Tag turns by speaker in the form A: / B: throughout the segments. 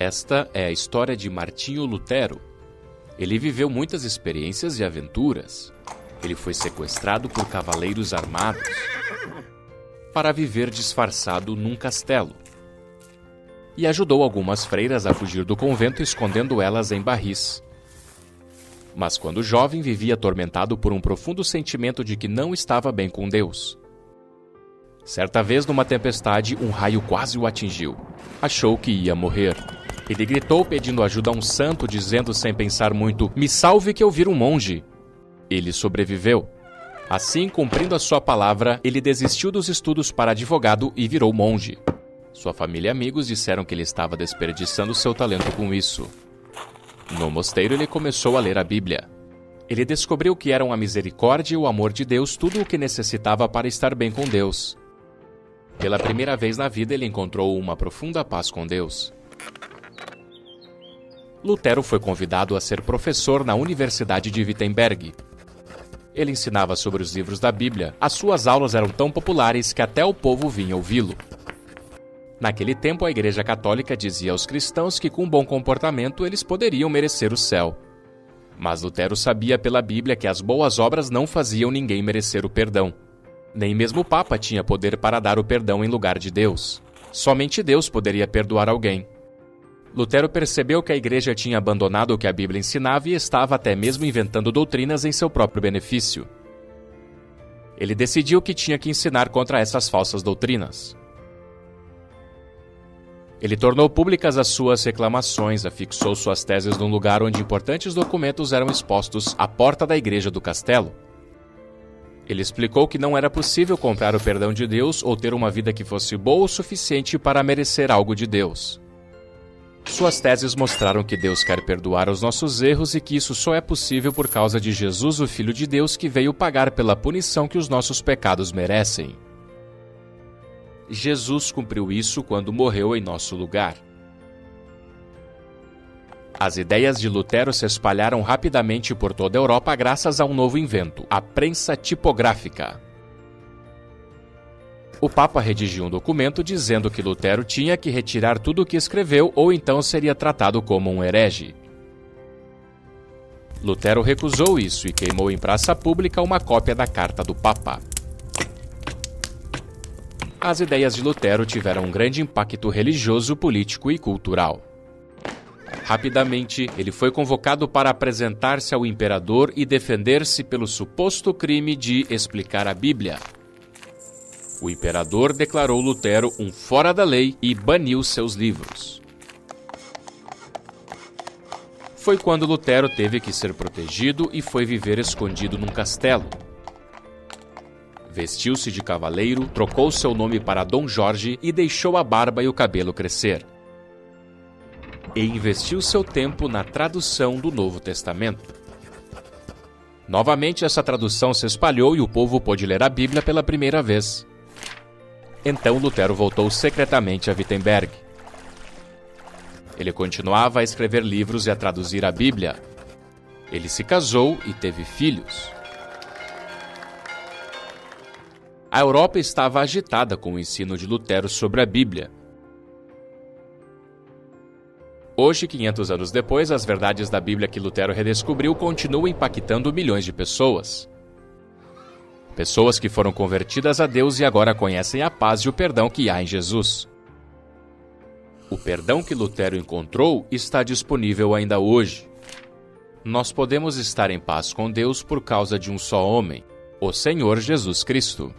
A: Esta é a história de Martinho Lutero. Ele viveu muitas experiências e aventuras. Ele foi sequestrado por cavaleiros armados para viver disfarçado num castelo. E ajudou algumas freiras a fugir do convento, escondendo elas em barris. Mas quando jovem, vivia atormentado por um profundo sentimento de que não estava bem com Deus. Certa vez, numa tempestade, um raio quase o atingiu. Achou que ia morrer. Ele gritou pedindo ajuda a um santo, dizendo sem pensar muito: "Me salve que eu viro um monge." Ele sobreviveu. Assim, cumprindo a sua palavra, ele desistiu dos estudos para advogado e virou monge. Sua família e amigos disseram que ele estava desperdiçando seu talento com isso. No mosteiro, ele começou a ler a Bíblia. Ele descobriu que eram a misericórdia e o amor de Deus tudo o que necessitava para estar bem com Deus. Pela primeira vez na vida, ele encontrou uma profunda paz com Deus. Lutero foi convidado a ser professor na Universidade de Wittenberg. Ele ensinava sobre os livros da Bíblia. As suas aulas eram tão populares que até o povo vinha ouvi-lo. Naquele tempo, a Igreja Católica dizia aos cristãos que com bom comportamento eles poderiam merecer o céu. Mas Lutero sabia pela Bíblia que as boas obras não faziam ninguém merecer o perdão. Nem mesmo o Papa tinha poder para dar o perdão em lugar de Deus. Somente Deus poderia perdoar alguém. Lutero percebeu que a Igreja tinha abandonado o que a Bíblia ensinava e estava até mesmo inventando doutrinas em seu próprio benefício. Ele decidiu que tinha que ensinar contra essas falsas doutrinas. Ele tornou públicas as suas reclamações, afixou suas teses num lugar onde importantes documentos eram expostos à porta da igreja do castelo. Ele explicou que não era possível comprar o perdão de Deus ou ter uma vida que fosse boa o suficiente para merecer algo de Deus. Suas teses mostraram que Deus quer perdoar os nossos erros e que isso só é possível por causa de Jesus, o Filho de Deus, que veio pagar pela punição que os nossos pecados merecem. Jesus cumpriu isso quando morreu em nosso lugar. As ideias de Lutero se espalharam rapidamente por toda a Europa graças a um novo invento, a prensa tipográfica. O Papa redigiu um documento dizendo que Lutero tinha que retirar tudo o que escreveu ou então seria tratado como um herege. Lutero recusou isso e queimou em praça pública uma cópia da carta do Papa. As ideias de Lutero tiveram um grande impacto religioso, político e cultural. Rapidamente, ele foi convocado para apresentar-se ao imperador e defender-se pelo suposto crime de explicar a Bíblia. O imperador declarou Lutero um fora da lei e baniu seus livros. Foi quando Lutero teve que ser protegido e foi viver escondido num castelo. Vestiu-se de cavaleiro, trocou seu nome para Dom Jorge e deixou a barba e o cabelo crescer. E investiu seu tempo na tradução do Novo Testamento. Novamente, essa tradução se espalhou e o povo pôde ler a Bíblia pela primeira vez. Então Lutero voltou secretamente a Wittenberg. Ele continuava a escrever livros e a traduzir a Bíblia. Ele se casou e teve filhos. A Europa estava agitada com o ensino de Lutero sobre a Bíblia. Hoje, 500 anos depois, as verdades da Bíblia que Lutero redescobriu continuam impactando milhões de pessoas. Pessoas que foram convertidas a Deus e agora conhecem a paz e o perdão que há em Jesus. O perdão que Lutero encontrou está disponível ainda hoje. Nós podemos estar em paz com Deus por causa de um só homem, o Senhor Jesus Cristo.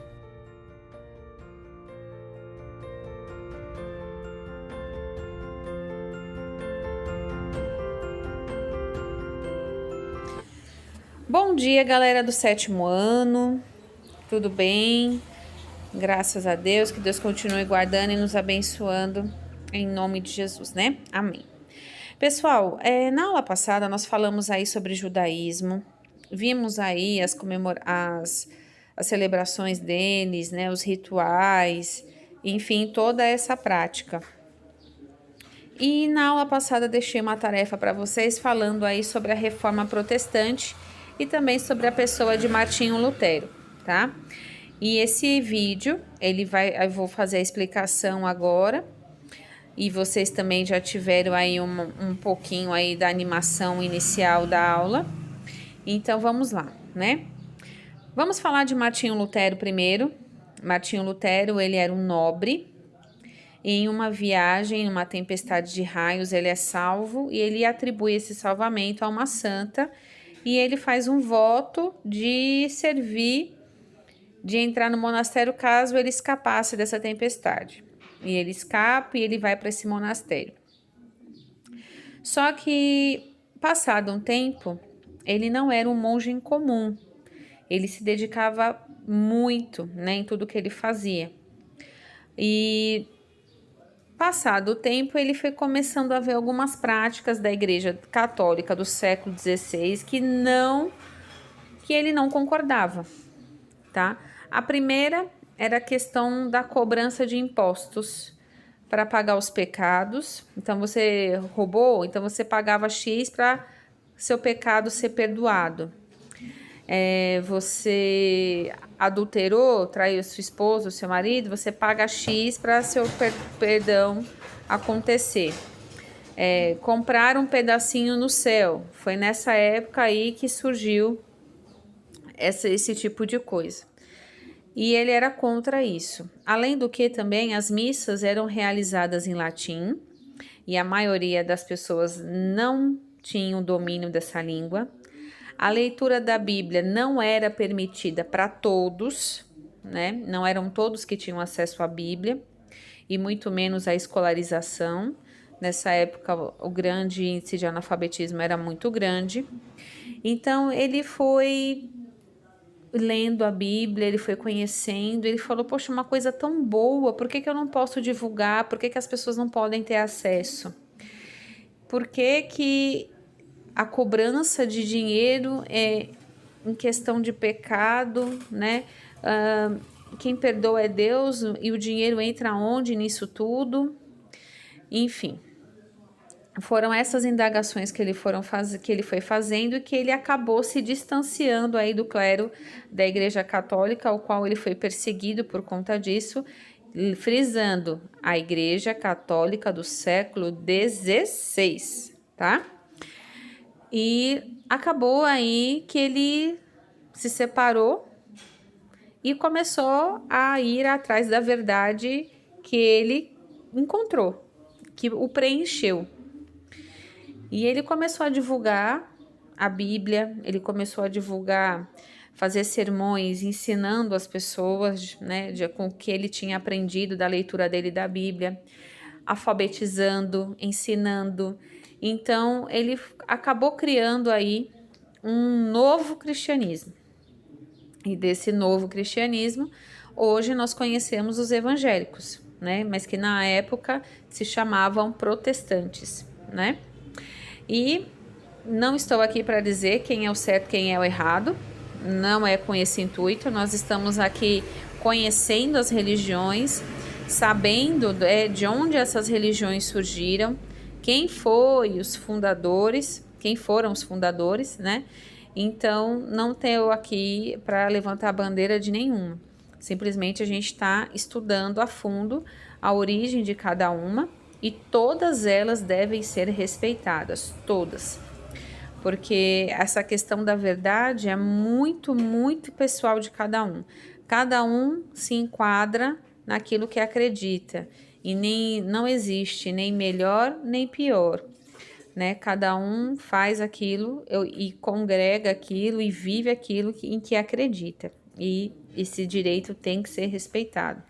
B: Bom dia, galera do 7º ano. Tudo bem? Graças a Deus, que Deus continue guardando e nos abençoando em nome de Jesus, né? Amém. Pessoal, na aula passada nós falamos aí sobre judaísmo, vimos aí as celebrações deles, né? Os rituais, enfim, toda essa prática. E na aula passada deixei uma tarefa para vocês falando aí sobre a Reforma Protestante e também sobre a pessoa de Martinho Lutero, tá? E esse vídeo, eu vou fazer a explicação agora e vocês também já tiveram aí um pouquinho aí da animação inicial da aula. Então, vamos lá, né? Vamos falar de Martinho Lutero primeiro. Martinho Lutero, ele era um nobre. Em uma viagem, em uma tempestade de raios, ele é salvo e ele atribui esse salvamento a uma santa. E ele faz um voto de servir, de entrar no monastério caso ele escapasse dessa tempestade. E ele escapa e ele vai para esse monastério. Só que, passado um tempo, ele não era um monge incomum. Ele se dedicava muito, né, em tudo que ele fazia. E, passado o tempo, ele foi começando a ver algumas práticas da Igreja Católica do século XVI que ele não concordava, tá? A primeira era a questão da cobrança de impostos para pagar os pecados. Então, você roubou, então você pagava X para seu pecado ser perdoado. Você adulterou, traiu sua esposa, seu marido, você paga X para seu perdão acontecer. Comprar um pedacinho no céu. Foi nessa época aí que surgiu esse tipo de coisa. E ele era contra isso. Além do que também as missas eram realizadas em latim e a maioria das pessoas não tinha o domínio dessa língua. A leitura da Bíblia não era permitida para todos, né? Não eram todos que tinham acesso à Bíblia e muito menos a escolarização. Nessa época, o grande índice de analfabetismo era muito grande. Então, ele foi lendo a Bíblia, ele foi conhecendo, ele falou, poxa, uma coisa tão boa, por que eu não posso divulgar? Por que as pessoas não podem ter acesso? Por que a cobrança de dinheiro é em questão de pecado, né? Quem perdoa é Deus e o dinheiro entra onde nisso tudo? Enfim, foram essas indagações que ele foi fazendo e que ele acabou se distanciando aí do clero da Igreja Católica, ao qual ele foi perseguido por conta disso, frisando a Igreja Católica do século XVI, tá? E acabou aí que ele se separou e começou a ir atrás da verdade que ele encontrou, que o preencheu. E ele começou a divulgar a Bíblia, ele começou a divulgar, fazer sermões, ensinando as pessoas, né, com o que ele tinha aprendido da leitura dele da Bíblia, alfabetizando, ensinando. Então, ele acabou criando aí um novo cristianismo. E desse novo cristianismo, hoje nós conhecemos os evangélicos, né, mas que na época se chamavam protestantes, né? E não estou aqui para dizer quem é o certo, quem é o errado, não é com esse intuito, nós estamos aqui conhecendo as religiões, sabendo de onde essas religiões surgiram, quem foram os fundadores, né? Então, não tenho aqui para levantar a bandeira de nenhuma, simplesmente a gente está estudando a fundo a origem de cada uma, e todas elas devem ser respeitadas, todas. Porque essa questão da verdade é muito, muito pessoal de cada um. Cada um se enquadra naquilo que acredita. E não existe nem melhor nem pior, né? Cada um faz aquilo e congrega aquilo e vive aquilo em que acredita. E esse direito tem que ser respeitado.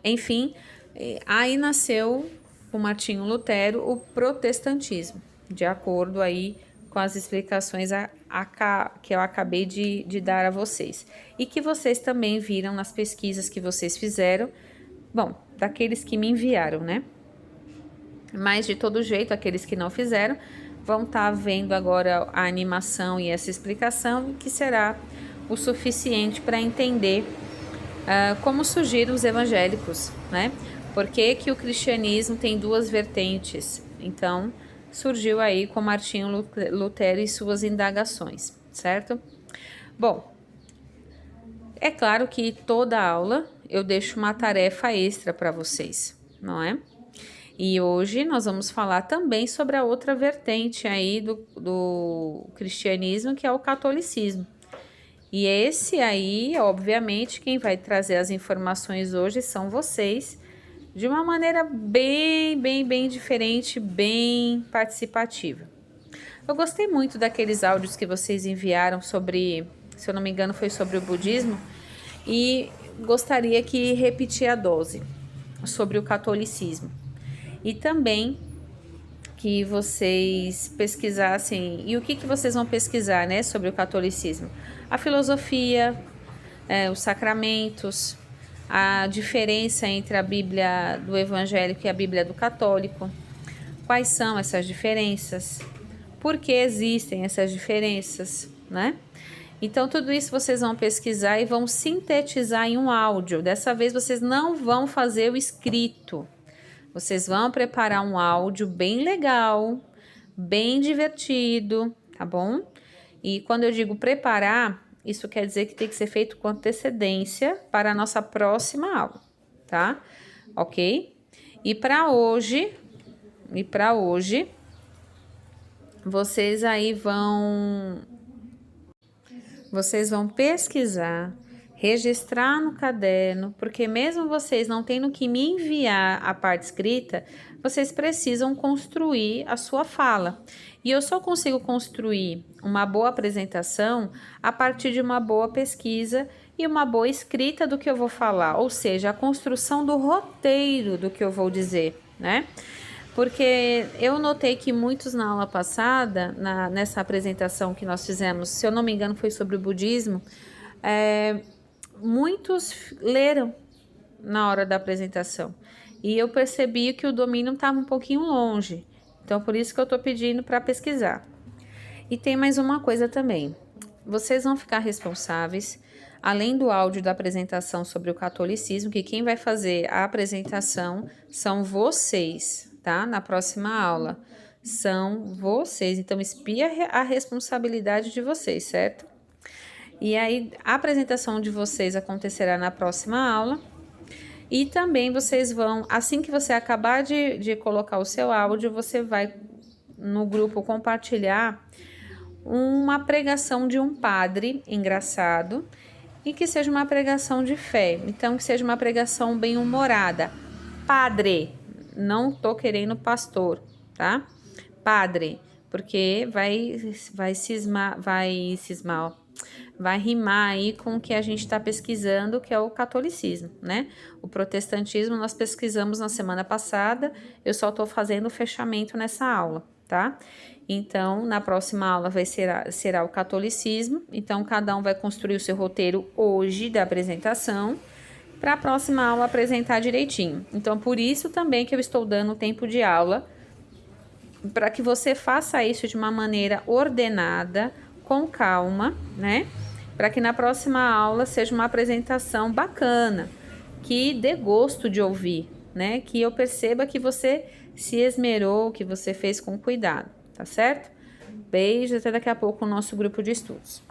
B: Enfim, aí nasceu o Martinho Lutero o protestantismo, de acordo aí com as explicações que eu acabei de dar a vocês. E que vocês também viram nas pesquisas que vocês fizeram, bom, daqueles que me enviaram, né? Mas de todo jeito, aqueles que não fizeram, vão estar vendo agora a animação e essa explicação, que será o suficiente para entender como surgiram os evangélicos, né? Por que o cristianismo tem duas vertentes? Então, surgiu aí com Martinho Lutero e suas indagações, certo? Bom, é claro que toda aula eu deixo uma tarefa extra para vocês, não é? E hoje nós vamos falar também sobre a outra vertente aí do cristianismo, que é o catolicismo. E esse aí, obviamente, quem vai trazer as informações hoje são vocês, de uma maneira bem diferente, bem participativa. Eu gostei muito daqueles áudios que vocês enviaram sobre, se eu não me engano, foi sobre o budismo, e gostaria que repetir a dose sobre o catolicismo. E também que vocês pesquisassem, e o que vocês vão pesquisar, né, sobre o catolicismo? A filosofia, os sacramentos, a diferença entre a Bíblia do evangélico e a Bíblia do católico, quais são essas diferenças, por que existem essas diferenças, né? Então, tudo isso vocês vão pesquisar e vão sintetizar em um áudio. Dessa vez, vocês não vão fazer o escrito. Vocês vão preparar um áudio bem legal, bem divertido, tá bom? E quando eu digo preparar, isso quer dizer que tem que ser feito com antecedência para a nossa próxima aula, tá? Ok? E para hoje, vocês vão pesquisar, registrar no caderno, porque mesmo vocês não tendo que me enviar a parte escrita, vocês precisam construir a sua fala. E eu só consigo construir uma boa apresentação a partir de uma boa pesquisa e uma boa escrita do que eu vou falar, ou seja, a construção do roteiro do que eu vou dizer, né? Porque eu notei que muitos na aula passada, nessa apresentação que nós fizemos, se eu não me engano foi sobre o budismo, muitos leram na hora da apresentação. E eu percebi que o domínio estava um pouquinho longe. Então, por isso que eu estou pedindo para pesquisar. E tem mais uma coisa também. Vocês vão ficar responsáveis, além do áudio da apresentação sobre o catolicismo, que quem vai fazer a apresentação são vocês, tá? Na próxima aula. São vocês. Então, espia a responsabilidade de vocês, certo? E aí, a apresentação de vocês acontecerá na próxima aula. E também vocês vão, assim que você acabar de colocar o seu áudio, você vai no grupo compartilhar uma pregação de um padre engraçado e que seja uma pregação de fé. Então, que seja uma pregação bem humorada. Padre, não tô querendo pastor, tá? Padre, porque vai rimar aí com o que a gente está pesquisando, que é o catolicismo, né? O protestantismo nós pesquisamos na semana passada, eu só estou fazendo o fechamento nessa aula, tá? Então, na próxima aula será o catolicismo, então cada um vai construir o seu roteiro hoje da apresentação, para a próxima aula apresentar direitinho. Então, por isso também que eu estou dando tempo de aula, para que você faça isso de uma maneira ordenada, com calma, né? Para que na próxima aula seja uma apresentação bacana, que dê gosto de ouvir, né? Que eu perceba que você se esmerou, que você fez com cuidado, tá certo? Beijo, até daqui a pouco no nosso grupo de estudos.